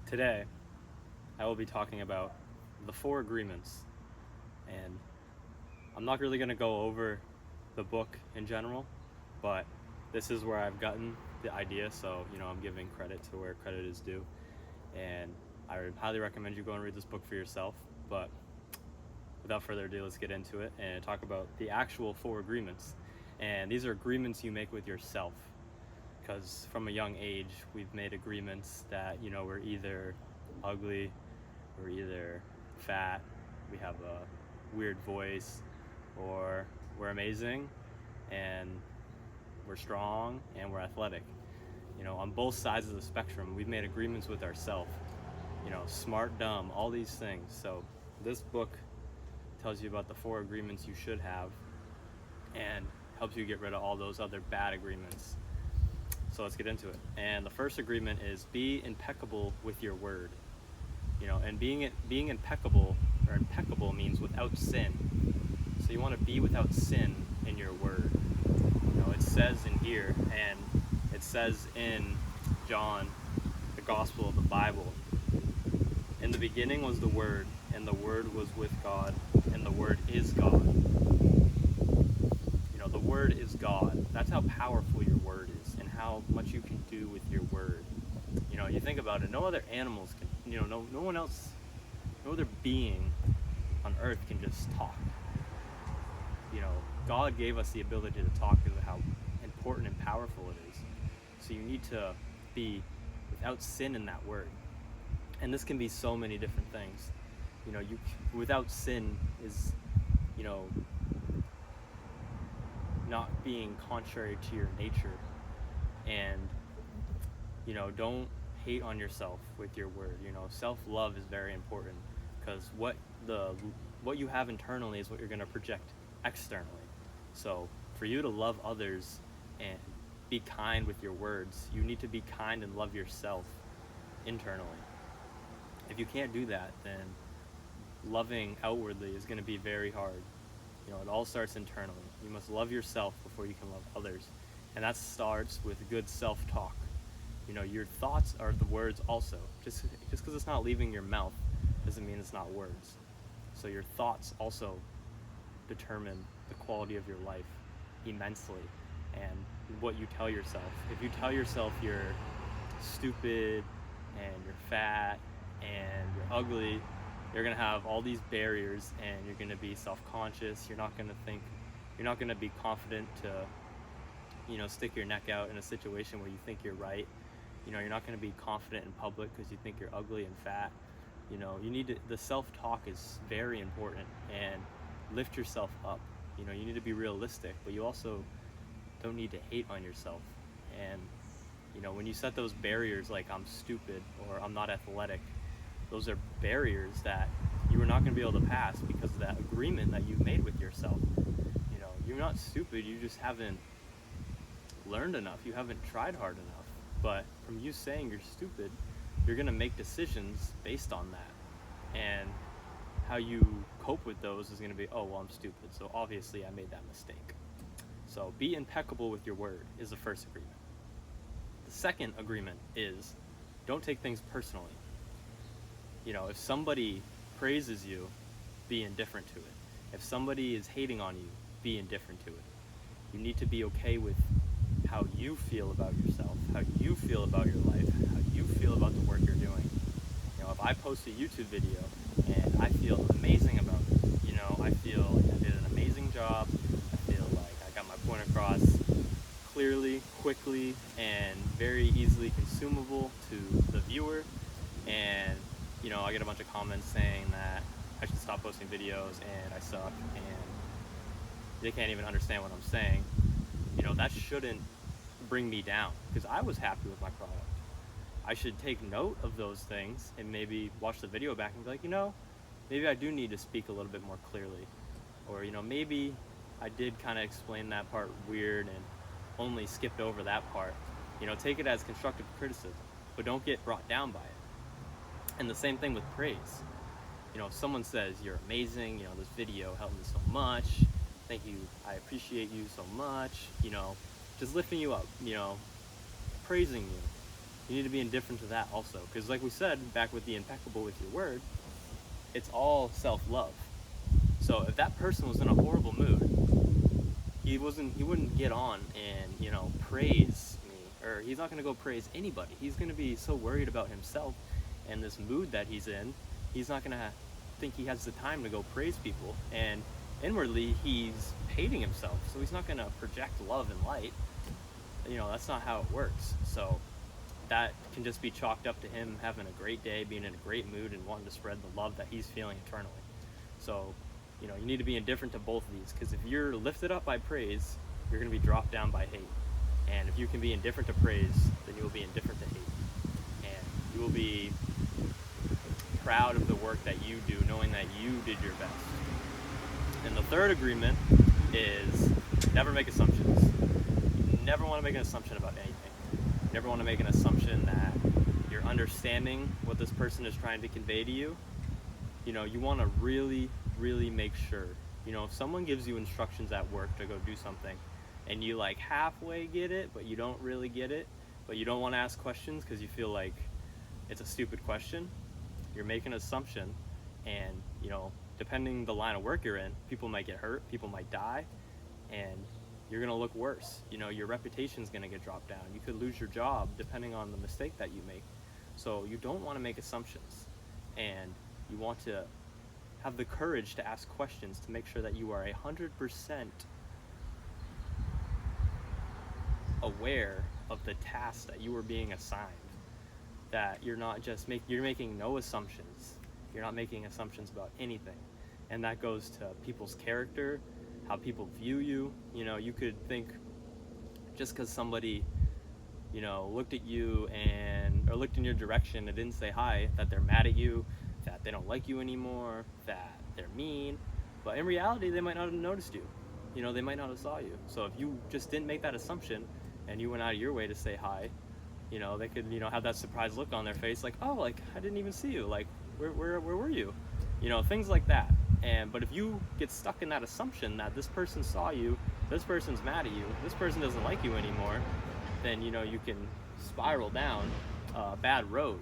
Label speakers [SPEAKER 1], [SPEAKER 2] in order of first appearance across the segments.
[SPEAKER 1] Today, I will be talking about the four agreements, and I'm not really going to go over the book in general, but this is where I've gotten the idea, so I'm giving credit to where credit is due, and I would highly recommend you go and read this book for yourself. But without further ado, let's get into it and talk about the actual four agreements. And these are agreements you make with yourself, because from a young age we've made agreements that we're either ugly, we're either fat, we have a weird voice, or we're amazing and we're strong and we're athletic. On both sides of the spectrum we've made agreements with ourselves, smart, dumb, all these things. So this book tells you about the four agreements you should have and helps you get rid of all those other bad agreements. So let's get into it. And the first agreement is be impeccable with your word. And being impeccable means without sin. So you want to be without sin in your word. It says in here, and it says in John, the Gospel of the Bible, in the beginning was the Word, and the Word was with God, and the Word is God. The Word is God. That's how powerful your word is and how much you can do with your word. You think about it, no other animals can, no one else, no other being on earth can just talk. God gave us the ability to talk because of how important and powerful it is. So you need to be without sin in that word. And this can be so many different things. Without sin is, not being contrary to your nature. And don't hate on yourself with your word. Self-love is very important, because what you have internally is what you're going to project externally. So for you to love others and be kind with your words, you need to be kind and love yourself internally. If you can't do that, then loving outwardly is going to be very hard. It all starts internally. You must love yourself before you can love others. And that starts with good self-talk. Your thoughts are the words also. Just because it's not leaving your mouth doesn't mean it's not words. So your thoughts also determine the quality of your life immensely, and what you tell yourself. If you tell yourself you're stupid and you're fat and you're ugly, you're going to have all these barriers, and you're going to be self-conscious. You're not going to be confident to stick your neck out in a situation where you think you're right. You're not going to be confident in public because you think you're ugly and fat. The self-talk is very important, and lift yourself up. You need to be realistic, but you also don't need to hate on yourself. And when you set those barriers like I'm stupid or I'm not athletic, those are barriers that you are not going to be able to pass because of that agreement that you've made with yourself. You're not stupid, you just haven't learned enough, you haven't tried hard enough. But from you saying you're stupid, you're going to make decisions based on that. And how you cope with those is going to be, oh, well, I'm stupid, so obviously I made that mistake. So be impeccable with your word is the first agreement. The second agreement is don't take things personally. If somebody praises you, be indifferent to it. If somebody is hating on you, be indifferent to it. You need to be okay with how you feel about yourself, how you feel about your life, how you feel about the work you're doing. If I post a YouTube video and I feel amazing about it, I feel like I did an amazing job, I feel like I got my point across clearly, quickly, and very easily consumable to the viewer, and I get a bunch of comments saying that I should stop posting videos and I suck and they can't even understand what I'm saying. That shouldn't bring me down, because I was happy with my product. I should take note of those things and maybe watch the video back and be like, maybe I do need to speak a little bit more clearly, or maybe I did kind of explain that part weird and only skipped over that part. Take it as constructive criticism, but don't get brought down by it. And the same thing with praise. If someone says you're amazing, this video helped me so much, thank you, I appreciate you so much, just lifting you up, praising you, You need to be indifferent to that also, because like we said back with the impeccable with your word, it's all self-love. So if that person was in a horrible mood, he wouldn't get on and, praise me, or he's not going to go praise anybody. He's going to be so worried about himself and this mood that he's in. He's not going to think he has the time to go praise people, and inwardly he's hating himself, so he's not going to project love and light. That's not how it works. So that can just be chalked up to him having a great day, being in a great mood, and wanting to spread the love that he's feeling internally. So you need to be indifferent to both of these, because if you're lifted up by praise, you're going to be dropped down by hate. And if you can be indifferent to praise, then you will be indifferent to hate, and you will be proud of the work that you do, knowing that you did your best. And the third agreement is never make assumptions. You never want to make an assumption about anything. You never want to make an assumption that you're understanding what this person is trying to convey to you. You want to really, really make sure. If someone gives you instructions at work to go do something, and you like halfway get it, but you don't really get it, but you don't want to ask questions because you feel like it's a stupid question, you're making an assumption. And depending the line of work you're in, people might get hurt, people might die, and you're going to look worse. Your reputation's going to get dropped down. You could lose your job depending on the mistake that you make. So you don't want to make assumptions, and you want to have the courage to ask questions to make sure that you are 100% aware of the task that you are being assigned. That you're not just you're making no assumptions. You're not making assumptions about anything. And that goes to people's character, how people view you. You could think just because somebody, looked at you or looked in your direction and didn't say hi, that they're mad at you, that they don't like you anymore, that they're mean. But in reality, they might not have noticed you. They might not have saw you. So if you just didn't make that assumption and you went out of your way to say hi, they could, have that surprised look on their face, like, oh, like, I didn't even see you. Like, where were you? Things like that. But if you get stuck in that assumption that this person saw you, this person's mad at you, this person doesn't like you anymore, then, you can spiral down a bad road.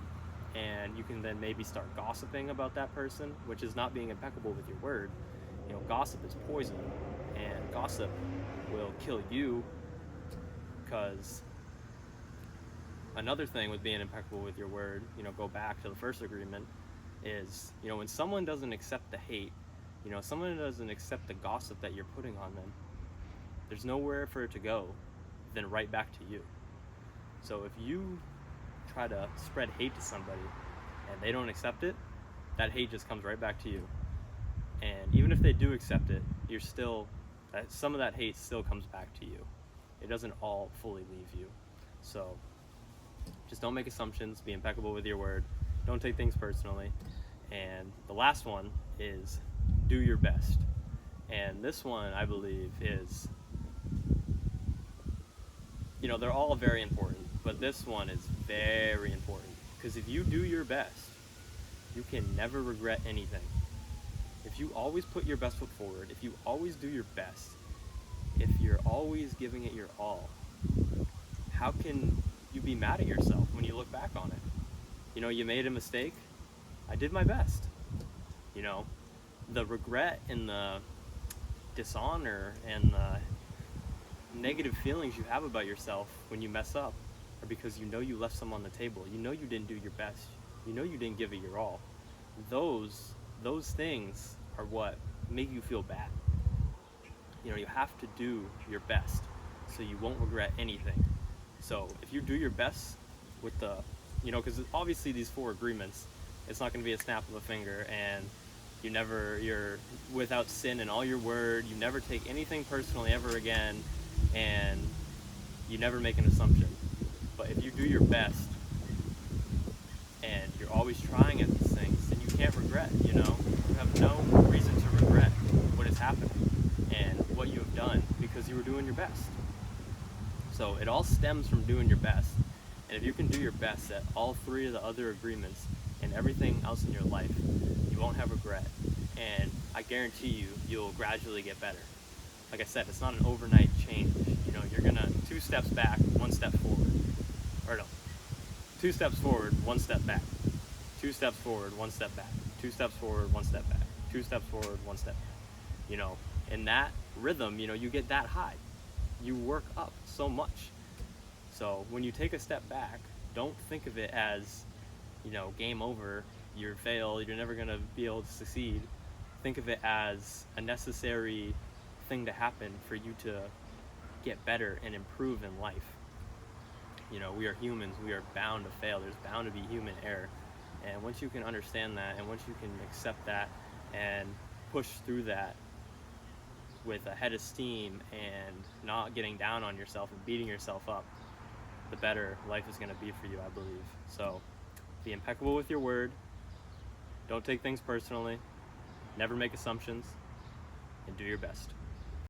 [SPEAKER 1] And you can then maybe start gossiping about that person, which is not being impeccable with your word. Gossip is poison, and gossip will kill you. Because another thing with being impeccable with your word, go back to the first agreement, is, when someone doesn't accept the hate, someone doesn't accept the gossip that you're putting on them, there's nowhere for it to go than right back to you. So if you try to spread hate to somebody and they don't accept it, that hate just comes right back to you. And even if they do accept it, some of that hate still comes back to you. It doesn't all fully leave you. So just don't make assumptions, be impeccable with your word, don't take things personally. And the last one is do your best. And this one, I believe, is, they're all very important, but this one is very important, because if you do your best, you can never regret anything. If you always put your best foot forward, if you always do your best, if you're always giving it your all, how can you be mad at yourself when you look back on it? You made a mistake. I did my best. The regret and the dishonor and the negative feelings you have about yourself when you mess up are because you left some on the table. You didn't do your best. You didn't give it your all. Those things are what make you feel bad. You have to do your best so you won't regret anything. So if you do your best with because obviously these 4 agreements, it's not going to be a snap of a finger, and you're without sin in all your word, you never take anything personally ever again, and you never make an assumption. But if you do your best and you're always trying at these things, then you can't regret. You have no reason to regret what is happening and what you have done, because you were doing your best. So it all stems from doing your best. And if you can do your best at all 3 of the other agreements and everything else in your life, you won't have regret. And I guarantee you'll gradually get better. Like I said, it's not an overnight change. You're gonna 2 steps back, 1 step forward. Or no, 2 steps forward, 1 step back. 2 steps forward, 1 step back. 2 steps forward, 1 step back. 2 steps forward, 1 step back. You know, in that rhythm, you know, you get that high. You work up so much. So when you take a step back, don't think of it as, you know, game over, you're failed, you're never gonna be able to succeed. Think of it as a necessary thing to happen for you to get better and improve in life. You know, we are humans, we are bound to fail, there's bound to be human error. And once you can understand that, and once you can accept that and push through that with a head of steam and not getting down on yourself and beating yourself up, the better life is going to be for you, I believe. So be impeccable with your word. Don't take things personally. Never make assumptions. And do your best.